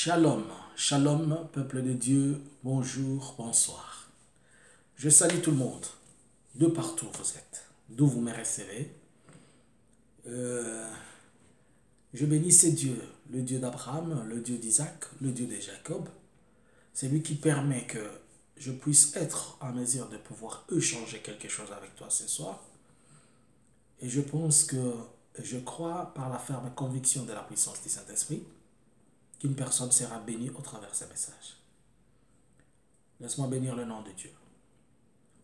Shalom, shalom, peuple de Dieu, bonjour, bonsoir. Je salue tout le monde, de partout vous êtes, d'où vous me recevez. Je bénis ce Dieu, le Dieu d'Abraham, le Dieu d'Isaac, le Dieu de Jacob. C'est lui qui permet que je puisse être en mesure de pouvoir échanger quelque chose avec toi ce soir. Et je pense que je crois par la ferme conviction de la puissance du Saint-Esprit qu'une personne sera bénie au travers de ces messages. Laisse-moi bénir le nom de Dieu.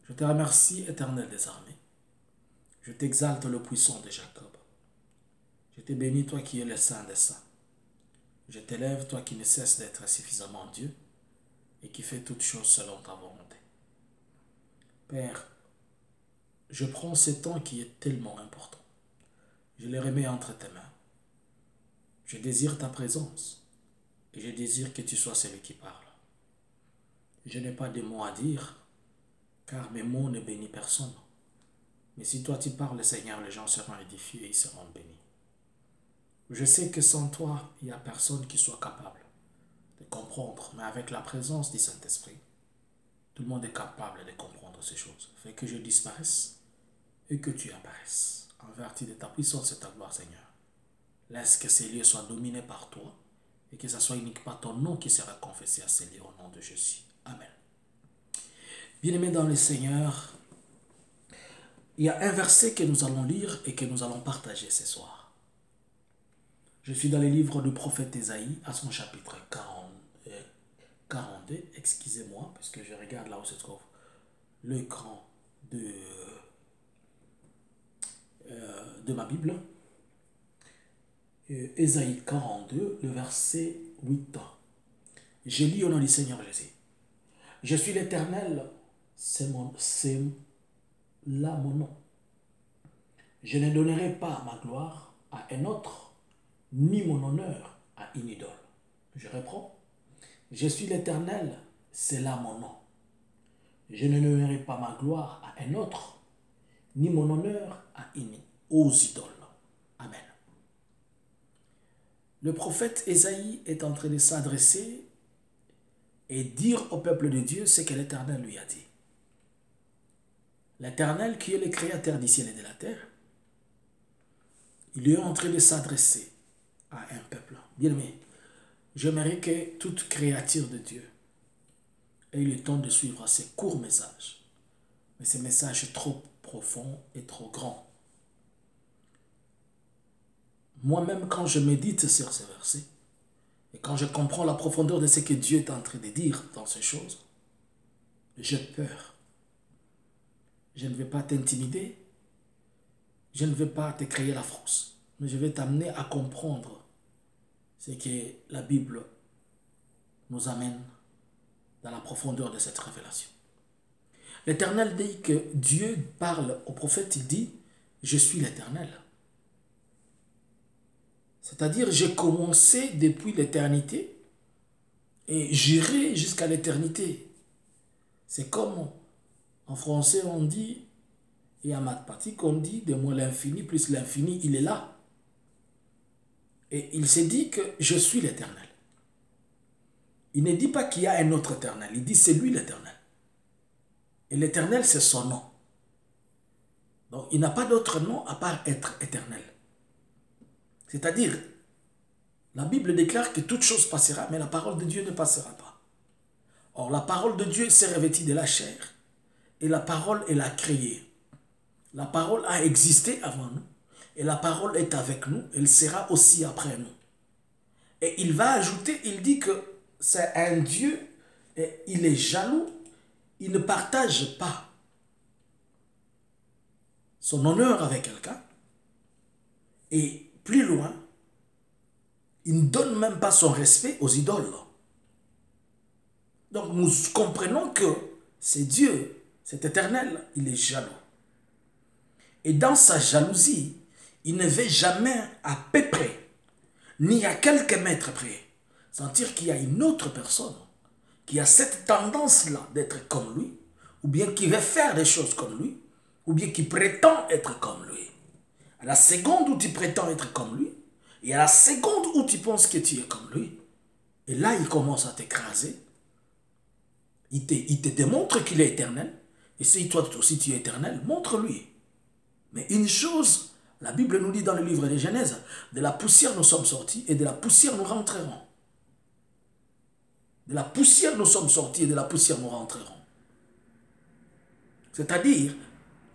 Je te remercie, Éternel des armées. Je t'exalte, le puissant de Jacob. Je te bénis, toi qui es le Saint des saints. Je t'élève, toi qui ne cesses d'être suffisamment Dieu et qui fais toutes choses selon ta volonté. Père, je prends ce temps qui est tellement important. Je le remets entre tes mains. Je désire ta présence. Et je désire que tu sois celui qui parle. Je n'ai pas de mots à dire, car mes mots ne bénissent personne. Mais si toi tu parles, Seigneur, les gens seront édifiés et ils seront bénis. Je sais que sans toi, il n'y a personne qui soit capable de comprendre, mais avec la présence du Saint-Esprit, tout le monde est capable de comprendre ces choses. Fais que je disparaisse et que tu apparaisses. En vertu de ta puissance et ta gloire, Seigneur. Laisse que ces lieux soient dominés par toi et que ce soit uniquement ton nom qui sera confessé à ces lieux au nom de Jésus. Amen. Bien-aimés dans le Seigneur, il y a un verset que nous allons lire et que nous allons partager ce soir. Je suis dans le livre du prophète Ésaïe, à son chapitre 42, excusez-moi, parce que je regarde là où se trouve l'écran de ma Bible. Ésaïe 42, le verset 8. Je lis au nom du Seigneur Jésus. Je suis l'Éternel, c'est là mon nom. Je ne donnerai pas ma gloire à un autre, ni mon honneur à une idole. Je reprends. Je suis l'Éternel, c'est là mon nom. Je ne donnerai pas ma gloire à un autre, ni mon honneur aux idoles. Amen. Le prophète Ésaïe est en train de s'adresser et dire au peuple de Dieu ce que l'Éternel lui a dit. L'Éternel qui est le créateur du ciel et de la terre, il est en train de s'adresser à un peuple. Bien-aimé, j'aimerais que toute créature de Dieu ait le temps de suivre ces courts messages, mais ces messages trop profonds et trop grands. Moi-même, quand je médite sur ces versets, et quand je comprends la profondeur de ce que Dieu est en train de dire dans ces choses, j'ai peur. Je ne vais pas t'intimider, je ne vais pas te créer la frousse, mais je vais t'amener à comprendre ce que la Bible nous amène dans la profondeur de cette révélation. L'Éternel dit que Dieu parle au prophète, il dit « Je suis l'Éternel ». C'est-à-dire, j'ai commencé depuis l'éternité et j'irai jusqu'à l'éternité. C'est comme en français on dit, et en mathématiques on dit, de moi l'infini plus l'infini, il est là. Et il s'est dit que je suis l'Éternel. Il ne dit pas qu'il y a un autre éternel, il dit c'est lui l'Éternel. Et l'Éternel c'est son nom. Donc il n'a pas d'autre nom à part être éternel. C'est-à-dire, la Bible déclare que toute chose passera, mais la parole de Dieu ne passera pas. Or, la parole de Dieu s'est revêtue de la chair, et la parole, elle a créé. La parole a existé avant nous, et la parole est avec nous, elle sera aussi après nous. Et il va ajouter, il dit que c'est un Dieu, et il est jaloux, il ne partage pas son honneur avec quelqu'un, et plus loin, il ne donne même pas son respect aux idoles. Donc nous comprenons que c'est Dieu, c'est éternel, il est jaloux. Et dans sa jalousie, il ne veut jamais à peu près, ni à quelques mètres près, sentir qu'il y a une autre personne qui a cette tendance-là d'être comme lui, ou bien qui veut faire des choses comme lui, ou bien qui prétend être comme lui. À la seconde où tu prétends être comme lui, et à la seconde où tu penses que tu es comme lui, Et là, il commence à t'écraser. Il te démontre qu'il est éternel. Et si toi aussi tu es éternel, montre-lui. Mais une chose, la Bible nous dit dans le livre de Genèse, de la poussière nous sommes sortis et de la poussière nous rentrerons. De la poussière nous sommes sortis et de la poussière nous rentrerons. C'est-à-dire,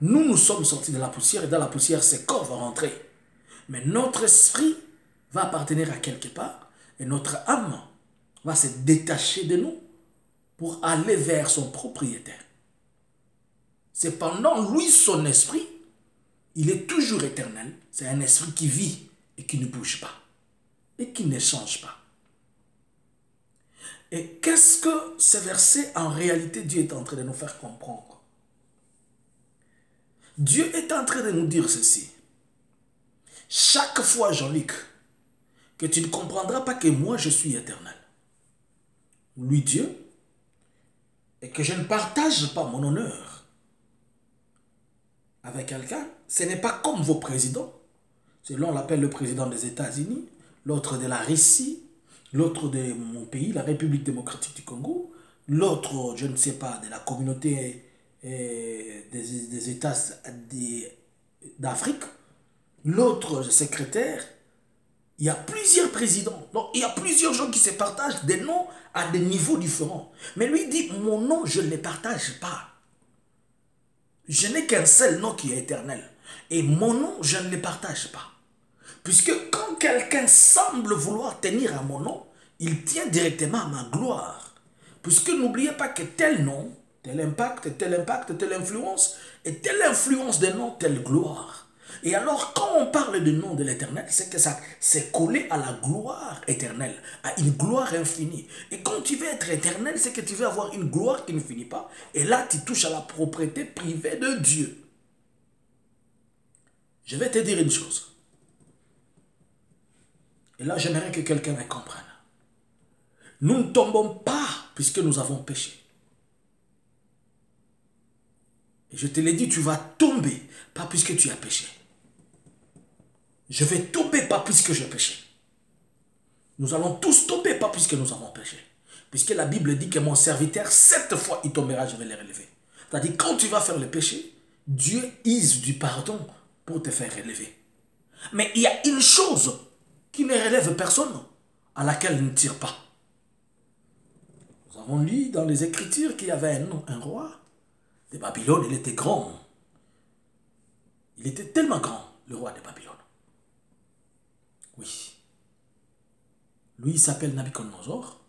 nous sommes sortis de la poussière et dans la poussière, ces corps vont rentrer. Mais notre esprit va appartenir à quelque part et notre âme va se détacher de nous pour aller vers son propriétaire. Cependant, lui, son esprit, il est toujours éternel. C'est un esprit qui vit et qui ne bouge pas et qui ne change pas. Et qu'est-ce que ce verset, en réalité, Dieu est en train de nous faire comprendre? Dieu est en train de nous dire ceci. Chaque fois, Jean-Luc, que tu ne comprendras pas que moi, je suis éternel, lui, Dieu, et que je ne partage pas mon honneur avec quelqu'un, ce n'est pas comme vos présidents. L'un l'appelle le président des États-Unis, l'autre de la Russie, l'autre de mon pays, la République démocratique du Congo, l'autre, je ne sais pas, de la communauté des États d'Afrique, l'autre secrétaire. Il y a plusieurs présidents. Donc, il y a plusieurs gens qui se partagent des noms à des niveaux différents. Mais lui dit, mon nom, je ne les partage pas. Je n'ai qu'un seul nom qui est éternel. Et mon nom, je ne le partage pas. Puisque quand quelqu'un semble vouloir tenir à mon nom, il tient directement à ma gloire. Puisque n'oubliez pas que tel nom, tel impact, telle influence, et telle influence de nom, telle gloire. Et alors, quand on parle du nom de l'éternel, c'est que ça c'est collé à la gloire éternelle, à une gloire infinie. Et quand tu veux être éternel, c'est que tu veux avoir une gloire qui ne finit pas. Et là, tu touches à la propriété privée de Dieu. Je vais te dire une chose. Et là, j'aimerais que quelqu'un me comprenne. Nous ne tombons pas puisque nous avons péché. Et je te l'ai dit, tu vas tomber, pas puisque tu as péché. Je vais tomber, pas puisque j'ai péché. Nous allons tous tomber, pas puisque nous avons péché. Puisque la Bible dit que mon serviteur, 7 fois il tombera, je vais les relever. C'est-à-dire, quand tu vas faire le péché, Dieu use du pardon pour te faire relever. Mais il y a une chose qui ne relève personne, à laquelle il ne tire pas. Nous avons lu dans les Écritures qu'il y avait un roi de Babylone, il était grand. Il était tellement grand, le roi de Babylone. Oui. Lui, il s'appelle Nabuchodonosor.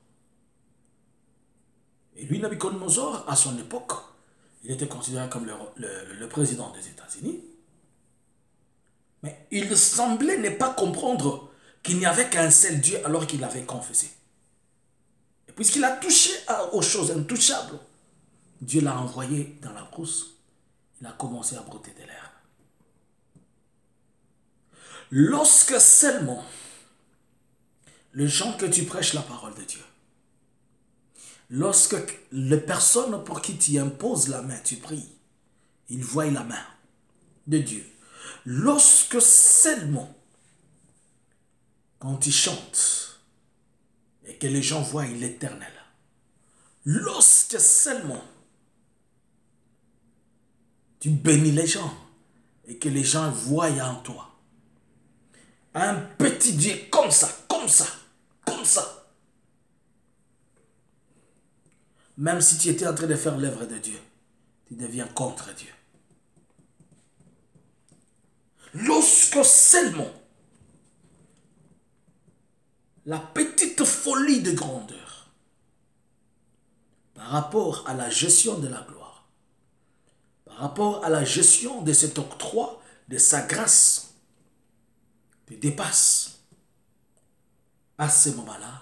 Et lui, Nabuchodonosor, à son époque, il était considéré comme le président des États-Unis. Mais il semblait ne pas comprendre qu'il n'y avait qu'un seul Dieu alors qu'il avait confessé. Et puisqu'il a touché aux choses intouchables, Dieu l'a envoyé dans la brousse. Il a commencé à brouter de l'herbe. Lorsque seulement les gens que tu prêches la parole de Dieu, lorsque les personnes pour qui tu imposes la main, tu pries, ils voient la main de Dieu. Lorsque seulement, quand tu chantes et que les gens voient l'Éternel, lorsque seulement tu bénis les gens et que les gens voient en toi un petit Dieu comme ça, comme ça, comme ça. Même si tu étais en train de faire l'œuvre de Dieu, tu deviens contre Dieu. Lorsque seulement la petite folie de grandeur par rapport à la gestion de la gloire, par rapport à la gestion de cet octroi, de sa grâce, te dépasse, à ce moment-là,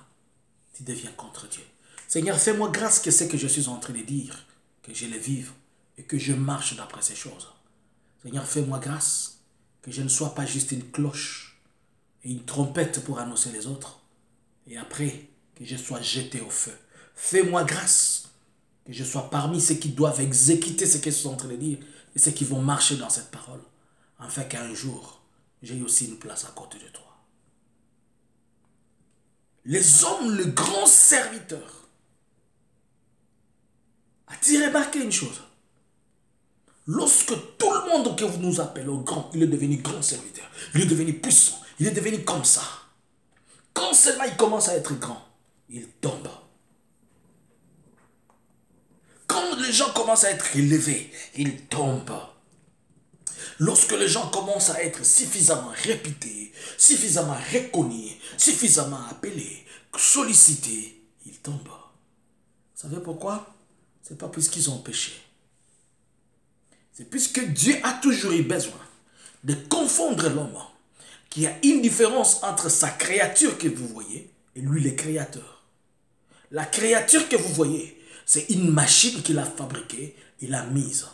tu deviens contre Dieu. Seigneur, fais-moi grâce que ce que je suis en train de dire, que je le vive et que je marche d'après ces choses. Seigneur, fais-moi grâce que je ne sois pas juste une cloche et une trompette pour annoncer les autres et après que je sois jeté au feu. Fais-moi grâce que je sois parmi ceux qui doivent exécuter ce qu'ils sont en train de dire et ceux qui vont marcher dans cette parole, afin qu'un jour, j'ai aussi une place à côté de toi. Les hommes, le grand serviteur. A-t-il remarqué une chose? Lorsque tout le monde que vous nous appelez au grand, il est devenu grand serviteur. Il est devenu puissant. Il est devenu comme ça. Quand seulement il commence à être grand, il tombe. Quand les gens commencent à être élevés, ils tombent. Lorsque les gens commencent à être suffisamment réputés, suffisamment reconnus, suffisamment appelés, sollicités, ils tombent. Vous savez pourquoi? C'est pas puisqu'ils ont péché. C'est puisque Dieu a toujours eu besoin de confondre l'homme, qu'il y a une différence entre sa créature que vous voyez et lui le créateur. La créature que vous voyez, c'est une machine qu'il a fabriquée, il a mise.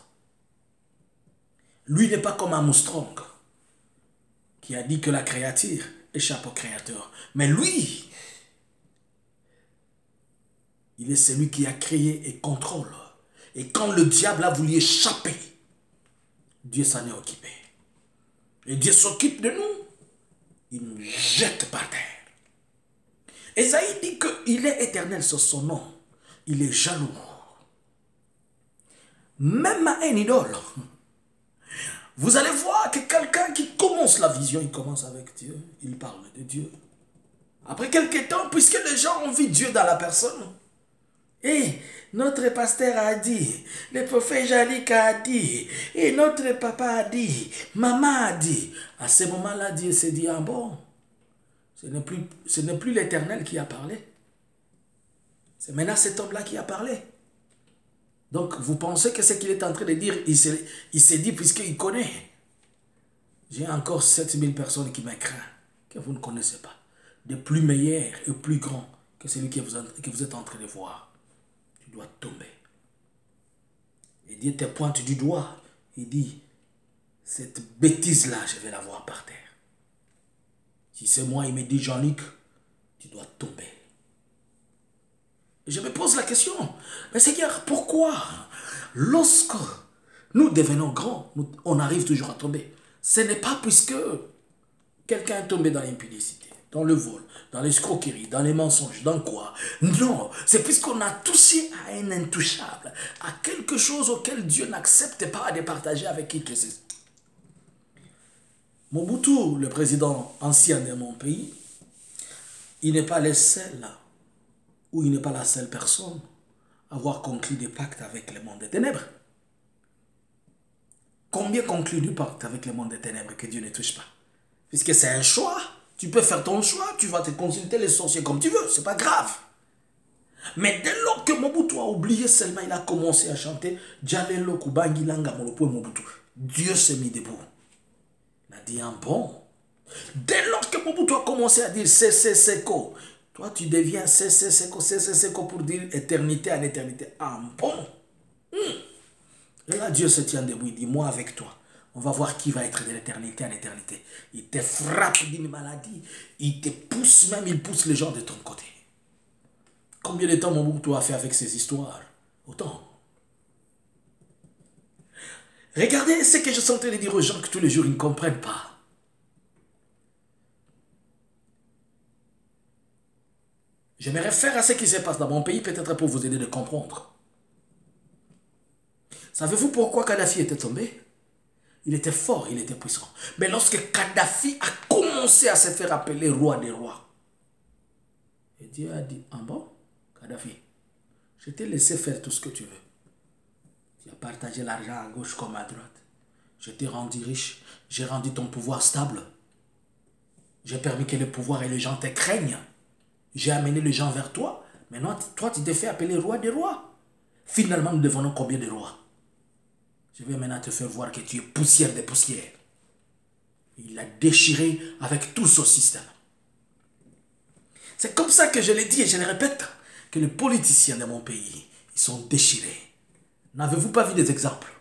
Lui n'est pas comme Armstrong, qui a dit que la créature échappe au créateur. Mais lui, il est celui qui a créé et contrôle. Et quand le diable a voulu échapper, Dieu s'en est occupé. Et Dieu s'occupe de nous. Il nous jette par terre. Ésaïe dit qu'il est éternel sur son nom. Il est jaloux. Même à un idole. Vous allez voir que quelqu'un qui commence la vision, il commence avec Dieu. Il parle de Dieu. Après quelques temps, puisque les gens ont vu Dieu dans la personne, et notre pasteur a dit, le prophète Jalik a dit, et notre papa a dit, maman a dit. À ce moment-là, Dieu s'est dit, ah bon, ce n'est plus l'Éternel qui a parlé. C'est maintenant cet homme-là qui a parlé. Donc, vous pensez que ce qu'il est en train de dire, il s'est dit puisqu'il connaît. J'ai encore 7000 personnes qui m'écrivent, que vous ne connaissez pas. De plus meilleurs et plus grands que celui que vous êtes en train de voir. Tu dois tomber. Et Dieu te pointe du doigt. Il dit, cette bêtise-là, je vais la voir par terre. Si c'est moi, il me dit, Jean-Luc, tu dois tomber. Et je me pose la question, mais Seigneur, pourquoi lorsque nous devenons grands, on arrive toujours à tomber? Ce n'est pas puisque quelqu'un est tombé dans l'impudicité, dans le vol, dans l'escroquerie, dans les mensonges, dans quoi? Non, c'est puisqu'on a touché à un intouchable, à quelque chose auquel Dieu n'accepte pas de partager avec qui que ce soit. Mobutu, le président ancien de mon pays, il n'est pas le seul, ou il n'est pas la seule personne à avoir conclu des pactes avec le monde des ténèbres. Combien conclut du pacte avec le monde des ténèbres que Dieu ne touche pas? Puisque c'est un choix. Tu peux faire ton choix, tu vas te consulter les sorciers comme tu veux, c'est pas grave. Mais dès lors que Mobutu a oublié seulement, il a commencé à chanter Djalelo Kubangi Langa Molopo Mobutu. Dieu s'est mis debout. Il a dit un bon. Dès lors que Mobutu a commencé à dire Seko, toi tu deviens Seko pour dire éternité en éternité. Un bon. Et là Dieu se tient debout, il dit moi avec toi. On va voir qui va être de l'éternité en éternité. Il te frappe d'une maladie. Il te pousse même, il pousse les gens de ton côté. Combien de temps Mobutu a fait avec ces histoires? Autant. Regardez ce que je suis en train de dire aux gens que tous les jours ils ne comprennent pas. Je me réfère à ce qui se passe dans mon pays, peut-être pour vous aider à comprendre. Savez-vous pourquoi Kadhafi était tombé? Il était fort, il était puissant. Mais lorsque Kadhafi a commencé à se faire appeler roi des rois, et Dieu a dit, ah bon, Kadhafi, je t'ai laissé faire tout ce que tu veux. Tu as partagé l'argent à gauche comme à droite. Je t'ai rendu riche, j'ai rendu ton pouvoir stable. J'ai permis que le pouvoir et les gens te craignent. J'ai amené les gens vers toi. Maintenant, toi, tu t'es fait appeler roi des rois. Finalement, nous devenons combien de rois? Je vais maintenant te faire voir que tu es poussière des poussières. Il l'a déchiré avec tout son système. C'est comme ça que je l'ai dit et je le répète, que les politiciens de mon pays, ils sont déchirés. N'avez-vous pas vu des exemples?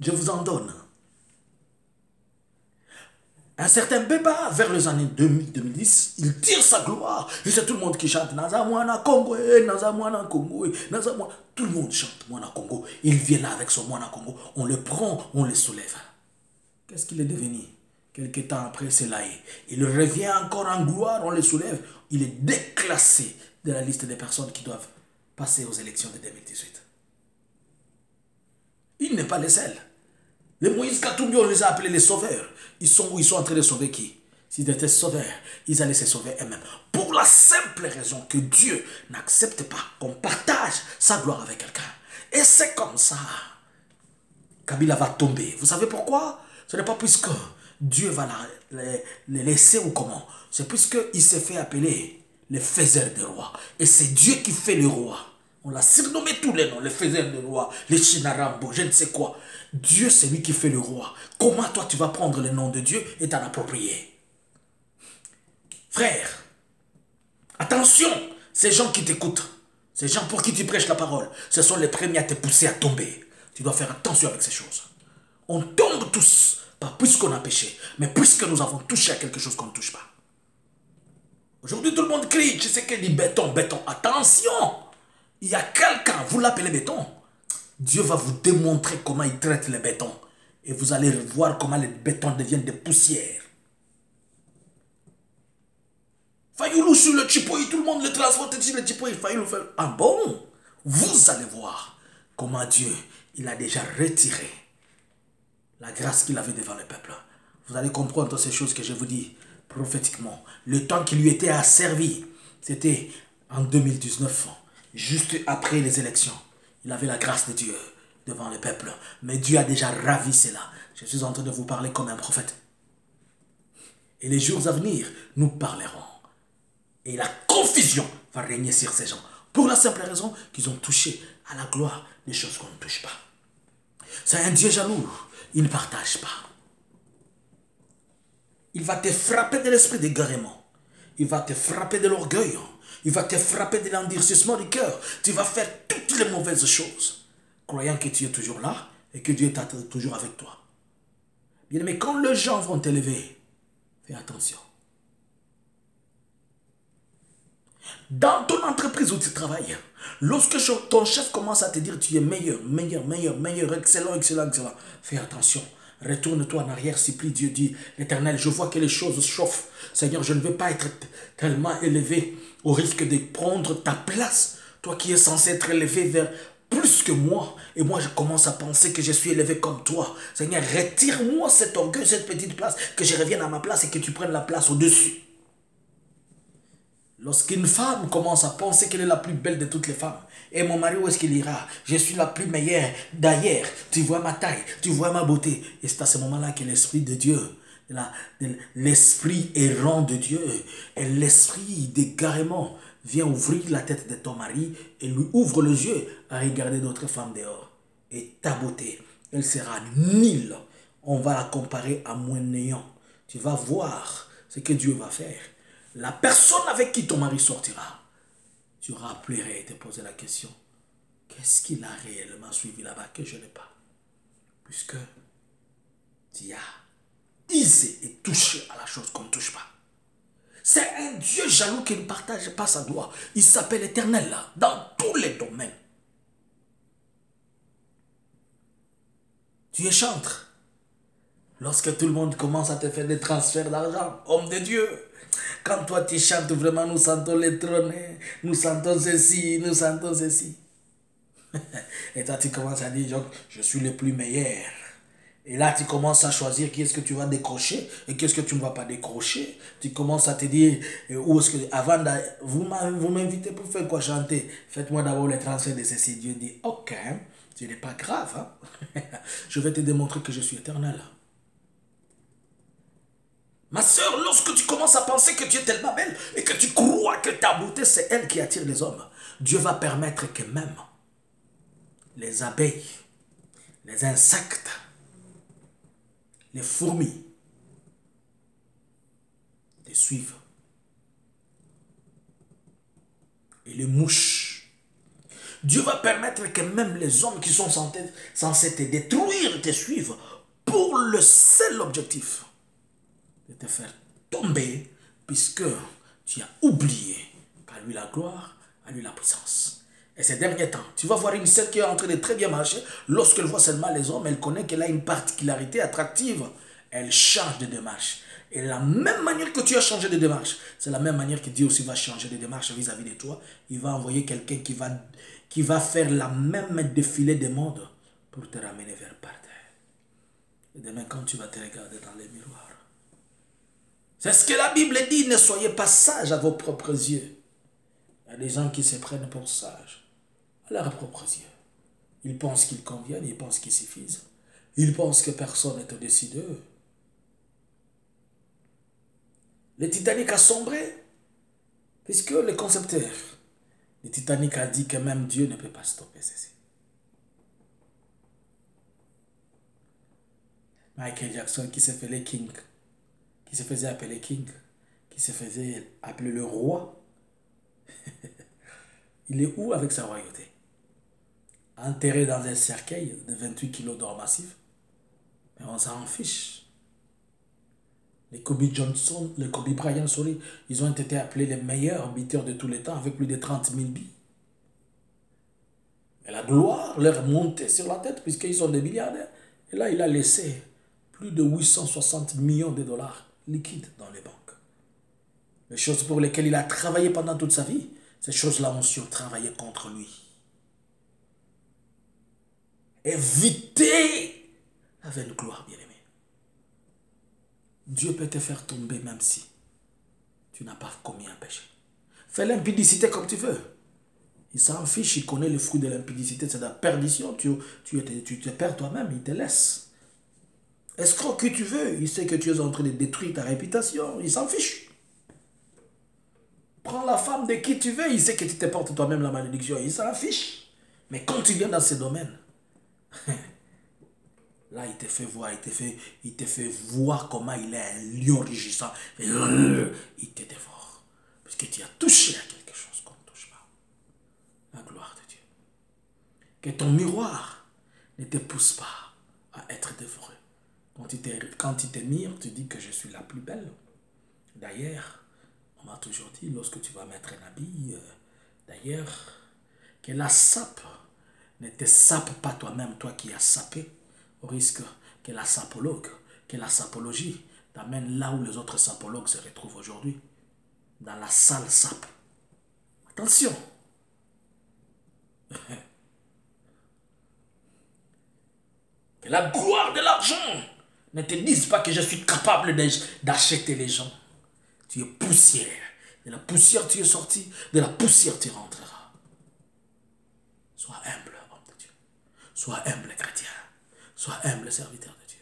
Je vous en donne. Un certain Beba, vers les années 2010, il tire sa gloire. Et c'est tout le monde qui chante Naza Mwana Congo, Naza Mwana Congo, Naza Mwana. Tout le monde chante Mwana Congo. Il vient là avec son Mwana Congo. On le prend, on le soulève. Qu'est-ce qu'il est devenu? Quelque temps après, c'est là. Il revient encore en gloire, on le soulève. Il est déclassé de la liste des personnes qui doivent passer aux élections de 2018. Il n'est pas le seul. Les Moïse Katumbi, on les a appelés les sauveurs. Ils sont où? Ils sont en train de sauver qui? S'ils étaient sauveurs, ils allaient se sauver eux-mêmes. Pour la simple raison que Dieu n'accepte pas qu'on partage sa gloire avec quelqu'un. Et c'est comme ça. Kabila va tomber. Vous savez pourquoi? Ce n'est pas puisque Dieu va les laisser ou comment. C'est puisqu'il s'est fait appeler le faiseur des rois. Et c'est Dieu qui fait le roi. On l'a surnommé tous les noms, le faiseur des rois, les Chinarambo, je ne sais quoi. Dieu, c'est lui qui fait le roi. Comment toi tu vas prendre le nom de Dieu et t'en approprier? Frère, attention, ces gens qui t'écoutent, ces gens pour qui tu prêches la parole, ce sont les premiers à te pousser à tomber. Tu dois faire attention avec ces choses. On tombe tous, pas puisqu'on a péché, mais puisque nous avons touché à quelque chose qu'on ne touche pas. Aujourd'hui, tout le monde crie, tu sais qu'il dit béton, béton. Attention, il y a quelqu'un, vous l'appelez béton. Dieu va vous démontrer comment il traite le béton. Et vous allez voir comment les bétons deviennent des poussières. Fayoulou sur le Chipoï, tout le monde le transporte sur le Chipoï. Fayoulou fait, ah bon? Vous allez voir comment Dieu, il a déjà retiré la grâce qu'il avait devant le peuple. Vous allez comprendre toutes ces choses que je vous dis prophétiquement. Le temps qui lui était asservi, c'était en 2019, juste après les élections. Il avait la grâce de Dieu devant le peuple. Mais Dieu a déjà ravi cela. Je suis en train de vous parler comme un prophète. Et les jours à venir, nous parlerons. Et la confusion va régner sur ces gens. Pour la simple raison qu'ils ont touché à la gloire des choses qu'on ne touche pas. C'est un Dieu jaloux. Il ne partage pas. Il va te frapper de l'esprit d'égarement. Il va te frapper de l'orgueil. Il va te frapper de l'endurcissement du cœur. Tu vas faire toutes les mauvaises choses, croyant que tu es toujours là et que Dieu est toujours avec toi. Bien, mais quand les gens vont t'élever, fais attention. Dans ton entreprise où tu travailles, lorsque ton chef commence à te dire tu es meilleur, meilleur, meilleur, meilleur, excellent, excellent, excellent, fais attention. Retourne-toi en arrière, supplie Dieu, dit l'Éternel, je vois que les choses chauffent. Seigneur, je ne veux pas être tellement élevé au risque de prendre ta place. Toi qui es censé être élevé vers plus que moi. Et moi, je commence à penser que je suis élevé comme toi. Seigneur, retire-moi cet orgueil, cette petite place, que je revienne à ma place et que tu prennes la place au-dessus. Lorsqu'une femme commence à penser qu'elle est la plus belle de toutes les femmes, et mon mari, où est-ce qu'il ira? Je suis la plus meilleure d'ailleurs. Tu vois ma taille, tu vois ma beauté. Et c'est à ce moment-là que l'Esprit de Dieu, l'Esprit errant de Dieu, et l'Esprit d'égarement vient ouvrir la tête de ton mari et lui ouvre les yeux à regarder d'autres femmes dehors. Et ta beauté, elle sera nulle. On va la comparer à moins néant. Tu vas voir ce que Dieu va faire. La personne avec qui ton mari sortira, tu auras pleuré et te poser la question, qu'est-ce qu'il a réellement suivi là-bas que je n'ai pas? Puisque tu as isé et touché à la chose qu'on ne touche pas. C'est un Dieu jaloux qui ne partage pas sa gloire. Il s'appelle Éternel là, dans tous les domaines. Tu es chantre. Lorsque tout le monde commence à te faire des transferts d'argent, homme de Dieu, quand toi tu chantes vraiment, nous sentons les trônes, nous sentons ceci, nous sentons ceci. Et toi tu commences à dire, je suis le plus meilleur. Et là tu commences à choisir qui est-ce que tu vas décrocher et qu'est-ce que tu ne vas pas décrocher. Tu commences à te dire, où est-ce que, avant vous m'invitez pour faire quoi chanter? Faites-moi d'abord les transferts de ceci. Dieu dit, ok, ce n'est pas grave. Hein? Je vais te démontrer que je suis éternel. Ma soeur, lorsque tu commences à penser que tu es tellement belle et que tu crois que ta beauté, c'est elle qui attire les hommes, Dieu va permettre que même les abeilles, les insectes, les fourmis te suivent. Et les mouches. Dieu va permettre que même les hommes qui sont censés te détruire te suivent pour le seul objectif de te faire tomber, puisque tu as oublié qu'à lui la gloire, à lui la puissance. Et ces derniers temps, tu vas voir une sœur qui est en train de très bien marcher. Lorsqu'elle voit seulement les hommes, elle connaît qu'elle a une particularité attractive. elle change de démarche. Et la même manière que tu as changé de démarche, c'est la même manière que Dieu aussi va changer de démarche vis-à-vis de toi. Il va envoyer quelqu'un qui va faire la même défilé des mondes pour te ramener vers par terre. Et demain, quand tu vas te regarder dans les miroirs, c'est ce que la Bible dit, ne soyez pas sages à vos propres yeux. Il y a des gens qui se prennent pour sages à leurs propres yeux. Ils pensent qu'ils conviennent, ils pensent qu'ils suffisent. Ils pensent que personne n'est au-dessus d'eux. Le Titanic a sombré, puisque le concepteur du Titanic a dit que même Dieu ne peut pas stopper ceci. Michael Jackson qui se faisait King, qui se faisait appeler King, qui se faisait appeler le roi, il est où avec sa royauté? Enterré dans un cercueil de 28 kilos d'or massif. Mais on s'en fiche. Les Kobe Johnson, les Kobe Bryant, sorry, ils ont été appelés les meilleurs beaters de tous les temps avec plus de 30 000 billes. Et la gloire leur montait sur la tête puisqu'ils sont des milliardaires. Et là, il a laissé plus de 860 millions de dollars liquides dans les banques. Les choses pour lesquelles il a travaillé pendant toute sa vie, ces choses-là ont su travailler contre lui. Évitez la vaine gloire, bien-aimé. Dieu peut te faire tomber même si tu n'as pas commis un péché. Fais l'impudicité comme tu veux. Il s'en fiche, il connaît le fruit de l'impudicité, c'est la perdition. Tu te perds toi-même, il te laisse. Escroc que tu veux, il sait que tu es en train de détruire ta réputation, il s'en fiche. Prends la femme de qui tu veux, il sait que tu te portes toi-même la malédiction, il s'en fiche. Mais quand tu viens dans ce domaine, là, il te fait voir, il te fait voir comment il est un lion rugissant. Il te dévore. Parce que tu as touché à quelque chose qu'on ne touche pas. La gloire de Dieu. Que ton miroir ne te pousse pas à être dévoré. Quand il te mire, tu dis que je suis la plus belle. D'ailleurs, on m'a toujours dit, lorsque tu vas mettre un habit, d'ailleurs, que la sape ne te sape pas toi-même, toi qui as sapé, au risque que la sapologie t'amène là où les autres sapologues se retrouvent aujourd'hui, dans la sale sape. Attention. Que la gloire de l'argent ne te dise pas que je suis capable d'acheter les gens. Tu es poussière. De la poussière tu es sorti, de la poussière tu rentreras. Sois humble, homme de Dieu. Sois humble, chrétien. Sois humble, serviteur de Dieu.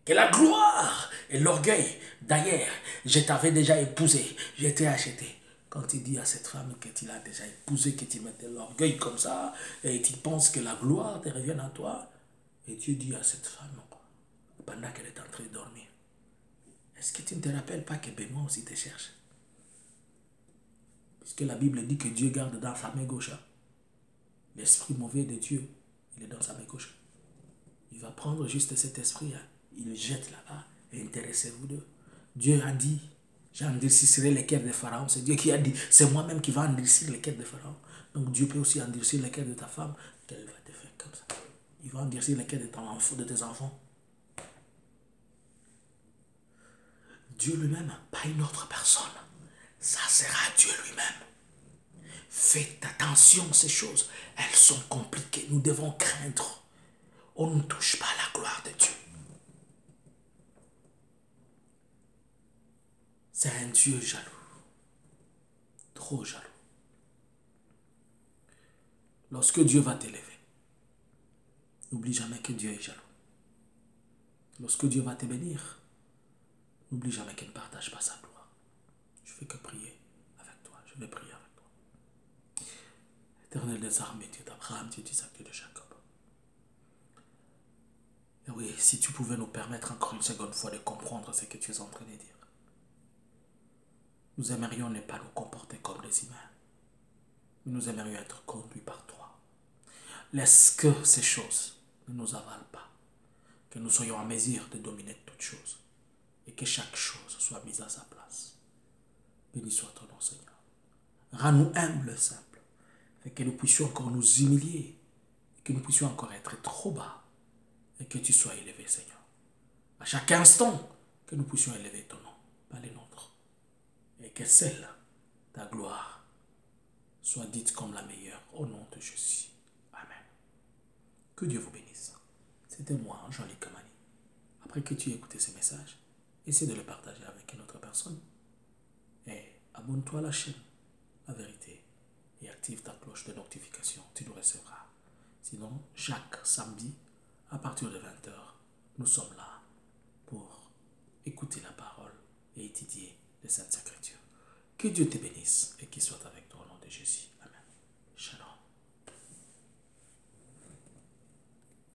Que la gloire et l'orgueil, d'ailleurs, je t'avais déjà épousé, je t'ai acheté. Quand il dit à cette femme que tu l'as déjà épousée, que tu mets de l'orgueil comme ça, et tu penses que la gloire te revient à toi, et Dieu dit à cette femme, pendant qu'elle est en train de dormir, est-ce que tu ne te rappelles pas que Benoît aussi te cherche? Puisque la Bible dit que Dieu garde dans sa main gauche. L'esprit mauvais de Dieu, il est dans sa main gauche. Il va prendre juste cet esprit, il le jette là-bas et intéressez-vous d'eux. Dieu a dit, j'endurcirai les cœurs de Pharaon. C'est Dieu qui a dit, c'est moi-même qui va endurcir les cœurs de Pharaon. Donc Dieu peut aussi endurcir les cœurs de ta femme, qu'elle va te faire comme ça. Il va endurcir les cœurs de tes enfants. Dieu lui-même, pas une autre personne. Ça sera Dieu lui-même. Faites attention, ces choses, elles sont compliquées. Nous devons craindre. On ne touche pas à la gloire de Dieu. C'est un Dieu jaloux. Trop jaloux. Lorsque Dieu va t'élever, n'oublie jamais que Dieu est jaloux. Lorsque Dieu va te bénir, n'oublie jamais qu'il ne partage pas sa gloire. Je ne fais que prier avec toi. Je vais prier avec toi. Éternel des armées, Dieu d'Abraham, Dieu d'Isaac, Dieu de Jacob. Et oui, si tu pouvais nous permettre encore une seconde fois de comprendre ce que tu es en train de dire. Nous aimerions ne pas nous comporter comme des humains. Nous aimerions être conduits par toi. Laisse que ces choses ne nous avalent pas. Que nous soyons en mesure de dominer toutes choses. Et que chaque chose soit mise à sa place. Béni soit ton nom, Seigneur. Rends-nous humbles, simples. Et que nous puissions encore nous humilier. Et que nous puissions encore être trop bas. Et que tu sois élevé, Seigneur. à chaque instant, que nous puissions élever ton nom, pas les nôtres. Et que celle, ta gloire, soit dite comme la meilleure au nom de Jésus. Amen. Que Dieu vous bénisse. C'était moi, Jean-Luc Kamani. Après que tu aies écouté ce message, essaie de le partager avec une autre personne. Et abonne-toi à la chaîne, La Vérité, et active ta cloche de notification. Tu nous recevras. Sinon, chaque samedi, à partir de 20 h, nous sommes là pour écouter la parole et étudier les Saintes Écritures. Que Dieu te bénisse et qu'il soit avec toi au nom de Jésus. Amen. Shalom.